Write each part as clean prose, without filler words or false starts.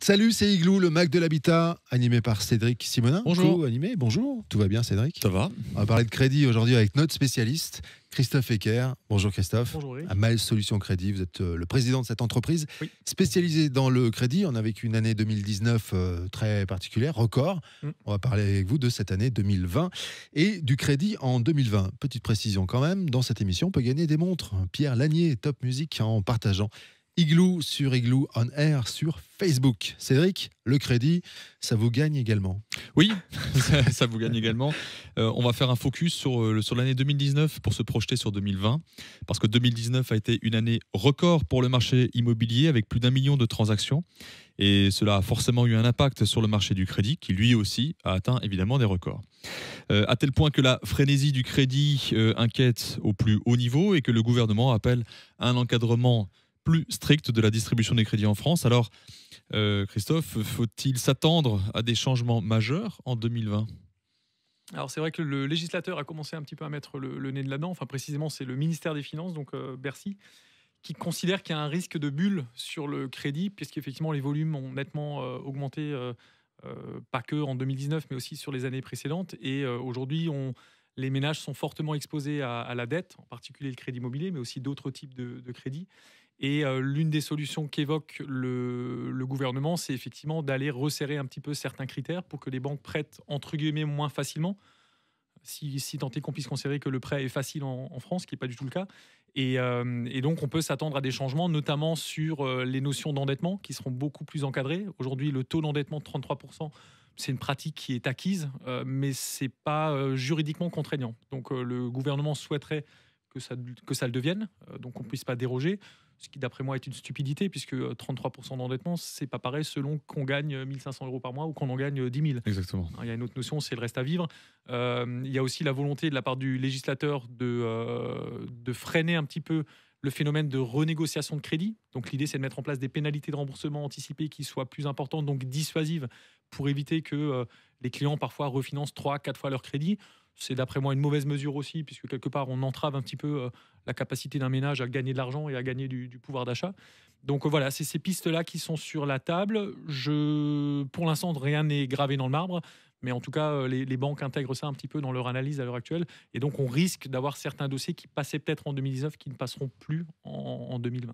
Salut, c'est Igloo, le Mac de l'habitat, animé par Cédric Simonin. Bonjour. Co-animé, bonjour. Tout va bien, Cédric? Ça va? On va parler de crédit aujourd'hui avec notre spécialiste, Christophe Ecker. Bonjour Christophe. Bonjour Eric. À Mael Solutions Crédit, vous êtes le président de cette entreprise Oui. spécialisée dans le crédit. On a vécu une année 2019 très particulière, record. On va parler avec vous de cette année 2020 et du crédit en 2020. Petite précision quand même, dans cette émission, on peut gagner des montres. Pierre Lanier, Top Music, en partageant Igloo sur Igloo on Air sur Facebook. Cédric, le crédit, ça vous gagne également. Oui, ça vous gagne également. On va faire un focus sur l'année 2019 pour se projeter sur 2020. Parce que 2019 a été une année record pour le marché immobilier avec plus d'1 million de transactions. Et cela a forcément eu un impact sur le marché du crédit qui lui aussi a atteint évidemment des records. À tel point que la frénésie du crédit inquiète au plus haut niveau et que le gouvernement appelle à un encadrement plus strict de la distribution des crédits en France. Alors, Christophe, faut-il s'attendre à des changements majeurs en 2020 ? Alors c'est vrai que le législateur a commencé un petit peu à mettre le nez de là-dedans. Enfin précisément c'est le ministère des Finances, donc Bercy, qui considère qu'il y a un risque de bulle sur le crédit, puisqu'effectivement les volumes ont nettement augmenté, pas que en 2019, mais aussi sur les années précédentes. Et aujourd'hui, les ménages sont fortement exposés à la dette, en particulier le crédit immobilier, mais aussi d'autres types de crédits. Et l'une des solutions qu'évoque le gouvernement, c'est effectivement d'aller resserrer un petit peu certains critères pour que les banques prêtent entre guillemets moins facilement, si tant est qu'on puisse considérer que le prêt est facile en France, ce qui n'est pas du tout le cas. Et donc on peut s'attendre à des changements, notamment sur les notions d'endettement, qui seront beaucoup plus encadrées. Aujourd'hui, le taux d'endettement de 33%, c'est une pratique qui est acquise, mais ce n'est pas juridiquement contraignant. Donc le gouvernement souhaiterait que ça le devienne, donc on ne puisse pas déroger. Ce qui, d'après moi, est une stupidité, puisque 33% d'endettement, c'est pas pareil selon qu'on gagne 1 500 € par mois ou qu'on en gagne 10 000. Exactement. Il y a une autre notion, c'est le reste à vivre. Il y a aussi la volonté de la part du législateur de freiner un petit peu le phénomène de renégociation de crédit. Donc l'idée, c'est de mettre en place des pénalités de remboursement anticipées qui soient plus importantes, donc dissuasives, pour éviter que les clients parfois refinancent 3-4 fois leur crédit. C'est d'après moi une mauvaise mesure aussi, puisque quelque part on entrave un petit peu la capacité d'un ménage à gagner de l'argent et à gagner du pouvoir d'achat. Donc voilà, c'est ces pistes-là qui sont sur la table. Pour l'instant, rien n'est gravé dans le marbre, mais en tout cas, les banques intègrent ça un petit peu dans leur analyse à l'heure actuelle. Et donc on risque d'avoir certains dossiers qui passaient peut-être en 2019 qui ne passeront plus en 2020.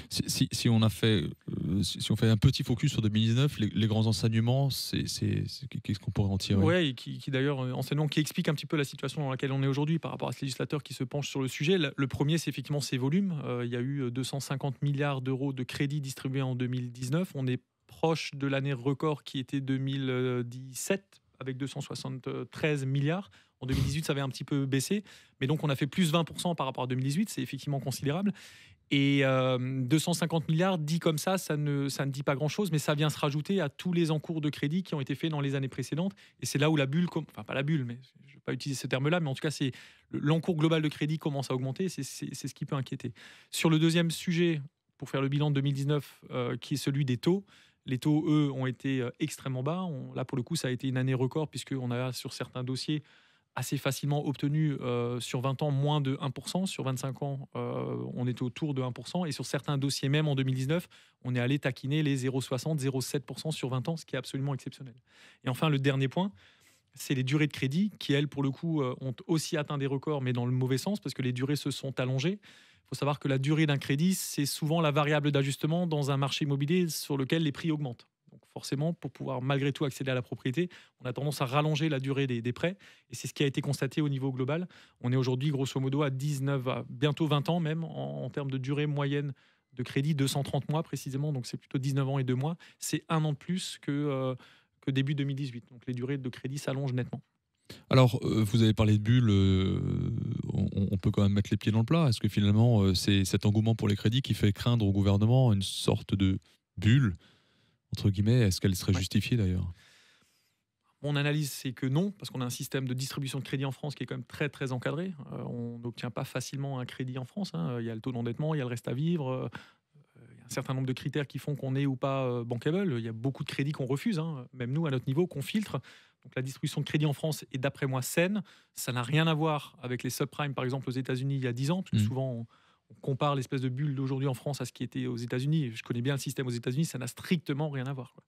Si on fait un petit focus sur 2019, les grands enseignements, qu'est-ce qu'on pourrait en tirer? Oui, et qui d'ailleurs, enseignement qui explique un petit peu la situation dans laquelle on est aujourd'hui par rapport à ce législateur qui se penche sur le sujet. Le premier, c'est effectivement ces volumes. Il y a eu 250 milliards d'euros de crédits distribués en 2019. On est proche de l'année record qui était 2017, avec 273 milliards. En 2018, ça avait un petit peu baissé. Mais donc, on a fait plus 20% par rapport à 2018. C'est effectivement considérable. Et 250 milliards, dit comme ça ne dit pas grand-chose, mais ça vient se rajouter à tous les encours de crédit qui ont été faits dans les années précédentes. Et c'est là où la bulle, enfin pas la bulle, mais je ne vais pas utiliser ce terme-là, mais en tout cas, c'est l'encours global de crédit commence à augmenter, c'est ce qui peut inquiéter. Sur le deuxième sujet, pour faire le bilan de 2019, qui est celui des taux, les taux, eux, ont été extrêmement bas. Là, pour le coup, ça a été une année record, puisqu'on a, sur certains dossiers, assez facilement obtenu sur 20 ans moins de 1%, sur 25 ans on était autour de 1%, et sur certains dossiers même en 2019 on est allé taquiner les 0,60, 0,7% sur 20 ans, ce qui est absolument exceptionnel. Et enfin le dernier point, c'est les durées de crédit qui elles pour le coup ont aussi atteint des records, mais dans le mauvais sens, parce que les durées se sont allongées. Il faut savoir que la durée d'un crédit, c'est souvent la variable d'ajustement dans un marché immobilier sur lequel les prix augmentent. Donc forcément, pour pouvoir malgré tout accéder à la propriété, on a tendance à rallonger la durée des prêts. Et c'est ce qui a été constaté au niveau global. On est aujourd'hui grosso modo à 19, à bientôt 20 ans même, en termes de durée moyenne de crédit, 230 mois précisément. Donc c'est plutôt 19 ans et 2 mois. C'est 1 an de plus que début 2018. Donc les durées de crédit s'allongent nettement. Alors, vous avez parlé de bulles, on peut quand même mettre les pieds dans le plat. Est-ce que finalement, c'est cet engouement pour les crédits qui fait craindre au gouvernement une sorte de bulle entre guillemets, est-ce qu'elle serait justifiée d'ailleurs? Mon analyse, c'est que non, parce qu'on a un système de distribution de crédit en France qui est quand même très, très encadré. On n'obtient pas facilement un crédit en France. Il y a le taux d'endettement, il y a le reste à vivre. Il y a un certain nombre de critères qui font qu'on est ou pas bankable. Il y a beaucoup de crédits qu'on refuse, même nous, à notre niveau, qu'on filtre. Donc la distribution de crédit en France est, d'après moi, saine. Ça n'a rien à voir avec les subprimes, par exemple, aux États-Unis il y a 10 ans, parce que souvent, on compare l'espèce de bulle d'aujourd'hui en France à ce qui était aux États-Unis. Je connais bien le système aux États-Unis, ça n'a strictement rien à voir, quoi.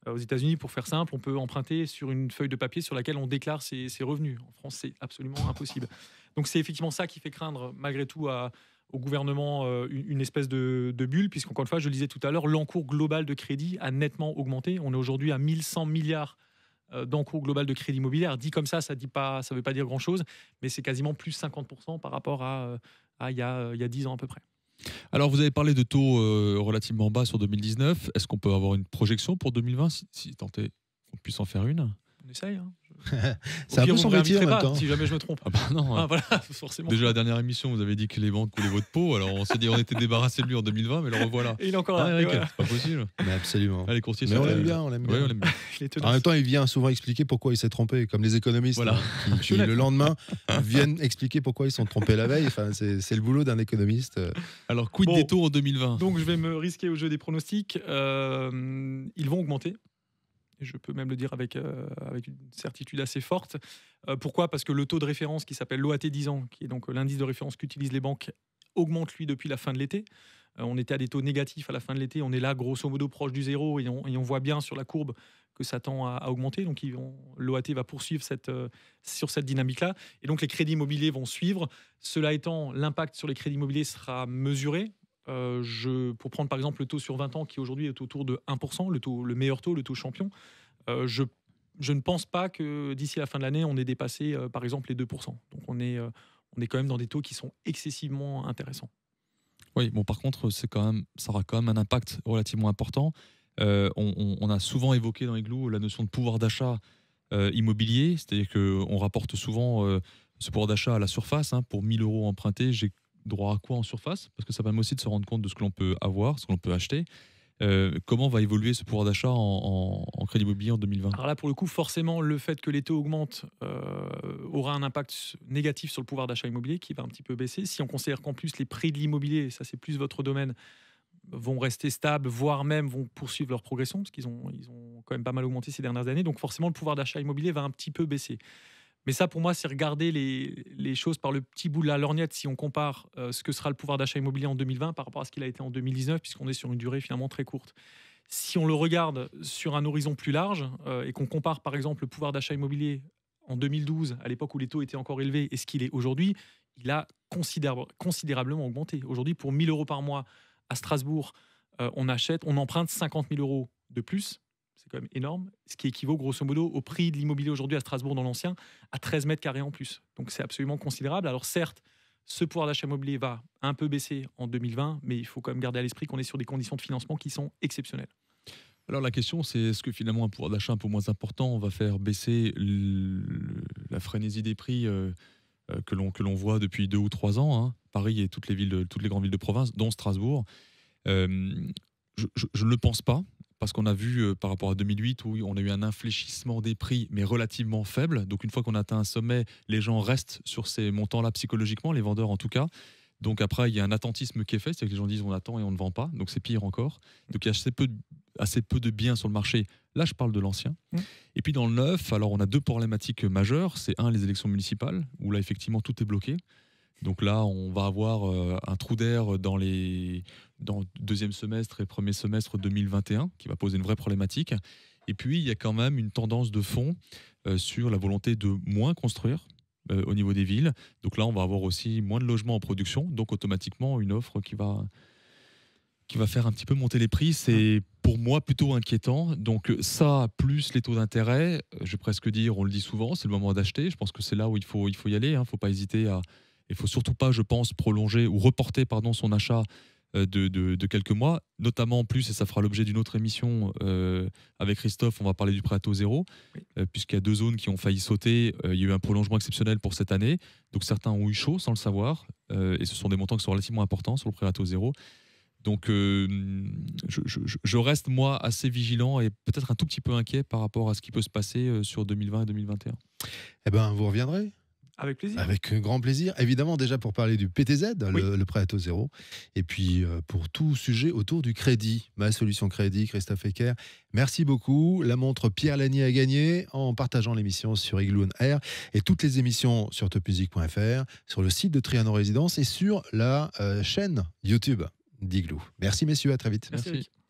Aux États-Unis, pour faire simple, on peut emprunter sur une feuille de papier sur laquelle on déclare ses revenus. En France, c'est absolument impossible. Donc c'est effectivement ça qui fait craindre, malgré tout, au gouvernement une espèce de bulle, puisqu'encore une fois, je le disais tout à l'heure, l'encours global de crédit a nettement augmenté. On est aujourd'hui à 1100 milliards d'encours global de crédit immobilier. Dit comme ça ne veut pas dire grand-chose, mais c'est quasiment plus 50% par rapport à il y a 10 ans à peu près. Alors, vous avez parlé de taux relativement bas sur 2019. Est-ce qu'on peut avoir une projection pour 2020, si tant est qu'on puisse en faire une? On essaye. Hein. C'est un peu son métier en même temps. Si jamais je me trompe. Ah bah non. Ah, voilà, forcément. Déjà, la dernière émission, vous avez dit que les banques coulaient votre peau. Alors, on s'est dit on était débarrassé de lui en 2020, mais le revoilà. Et il est encore là. Eric, Voilà. c'est pas possible. Mais absolument. Ah, les courtiers, Mais on c'est- l'aime bien, on l'aime bien. Ouais, on l'aime bien. Il est En tenace. même temps, il vient souvent expliquer pourquoi il s'est trompé, comme les économistes Voilà. hein, qui, le lendemain, viennent expliquer pourquoi ils se sont trompés la veille. Enfin, c'est le boulot d'un économiste. Alors, quid Bon. des taux en 2020? Donc je vais me risquer au jeu des pronostics. Ils vont augmenter. Et je peux même le dire avec une certitude assez forte. Pourquoi? Parce que le taux de référence qui s'appelle l'OAT 10 ans, qui est donc l'indice de référence qu'utilisent les banques, augmente lui depuis la fin de l'été. On était à des taux négatifs à la fin de l'été. On est là grosso modo proche du zéro et on voit bien sur la courbe que ça tend à augmenter. Donc l'OAT va poursuivre sur cette dynamique-là. Et donc les crédits immobiliers vont suivre. Cela étant, l'impact sur les crédits immobiliers sera mesuré. Pour prendre par exemple le taux sur 20 ans qui aujourd'hui est autour de 1%, le meilleur taux, le taux champion, je ne pense pas que d'ici la fin de l'année on ait dépassé par exemple les 2%. Donc on est quand même dans des taux qui sont excessivement intéressants. Oui, bon, par contre, ça aura quand même un impact relativement important. On a souvent évoqué dans Igloo la notion de pouvoir d'achat immobilier, c'est-à-dire qu'on rapporte souvent ce pouvoir d'achat à la surface. Hein. Pour 1000 euros empruntés, j'ai droit à quoi en surface? Parce que ça permet aussi de se rendre compte de ce que l'on peut avoir, ce que l'on peut acheter. Comment va évoluer ce pouvoir d'achat en crédit immobilier en 2020? Alors là, pour le coup, forcément, le fait que les taux augmentent aura un impact négatif sur le pouvoir d'achat immobilier qui va un petit peu baisser. Si on considère qu'en plus les prix de l'immobilier, ça c'est plus votre domaine, vont rester stables, voire même vont poursuivre leur progression, parce qu'ils ont quand même pas mal augmenté ces dernières années. Donc forcément, le pouvoir d'achat immobilier va un petit peu baisser. Mais ça, pour moi, c'est regarder les choses par le petit bout de la lorgnette si on compare ce que sera le pouvoir d'achat immobilier en 2020 par rapport à ce qu'il a été en 2019, puisqu'on est sur une durée finalement très courte. Si on le regarde sur un horizon plus large et qu'on compare par exemple le pouvoir d'achat immobilier en 2012, à l'époque où les taux étaient encore élevés, et ce qu'il est aujourd'hui, il a considérablement augmenté. Aujourd'hui, pour 1000 euros par mois à Strasbourg, on emprunte 50 000 euros de plus. C'est quand même énorme, ce qui équivaut grosso modo au prix de l'immobilier aujourd'hui à Strasbourg dans l'ancien, à 13 mètres carrés en plus. Donc c'est absolument considérable. Alors certes, ce pouvoir d'achat immobilier va un peu baisser en 2020, mais il faut quand même garder à l'esprit qu'on est sur des conditions de financement qui sont exceptionnelles. Alors la question, c'est est-ce que finalement un pouvoir d'achat un peu moins important va faire baisser la frénésie des prix que l'on voit depuis 2 ou 3 ans, hein, Paris et toutes les grandes villes de province, dont Strasbourg. Je ne le pense pas. Parce qu'on a vu par rapport à 2008 où on a eu un infléchissement des prix mais relativement faible. Donc une fois qu'on a atteint un sommet, les gens restent sur ces montants-là psychologiquement, les vendeurs en tout cas. Donc après, il y a un attentisme qui est fait, c'est que les gens disent on attend et on ne vend pas, donc c'est pire encore. Donc il y a assez peu de biens sur le marché. Là, je parle de l'ancien. Et puis dans le neuf, alors on a 2 problématiques majeures. C'est les élections municipales, où là effectivement tout est bloqué. Donc là, on va avoir un trou d'air dans le deuxième semestre et premier semestre 2021 qui va poser une vraie problématique. Et puis, il y a quand même une tendance de fond sur la volonté de moins construire au niveau des villes. Donc là, on va avoir aussi moins de logements en production, donc automatiquement une offre qui va faire un petit peu monter les prix. C'est pour moi plutôt inquiétant. Donc ça, plus les taux d'intérêt, je vais presque dire, on le dit souvent, c'est le moment d'acheter. Je pense que c'est là où il faut y aller. Il ne faut pas hésiter à... Il ne faut surtout pas, je pense, prolonger ou reporter son achat de quelques mois, notamment en plus, et ça fera l'objet d'une autre émission avec Christophe, on va parler du prêt à taux zéro, puisqu'il y a 2 zones qui ont failli sauter. Il y a eu un prolongement exceptionnel pour cette année, donc certains ont eu chaud sans le savoir, et ce sont des montants qui sont relativement importants sur le prêt à taux zéro. Donc je reste, moi, assez vigilant et peut-être un tout petit peu inquiet par rapport à ce qui peut se passer sur 2020 et 2021. Eh bien, vous reviendrez Avec plaisir. Avec grand plaisir. Évidemment, déjà pour parler du PTZ, Oui. le prêt à taux zéro. Et puis pour tout sujet autour du crédit. Ma solution crédit, Christophe Ecker. Merci beaucoup. La montre Pierre Lagny a gagné en partageant l'émission sur Igloo on Air. Et toutes les émissions sur topmusic.fr, sur le site de Trianon Résidence et sur la chaîne YouTube d'Igloo. Merci messieurs, à très vite. Merci. Merci.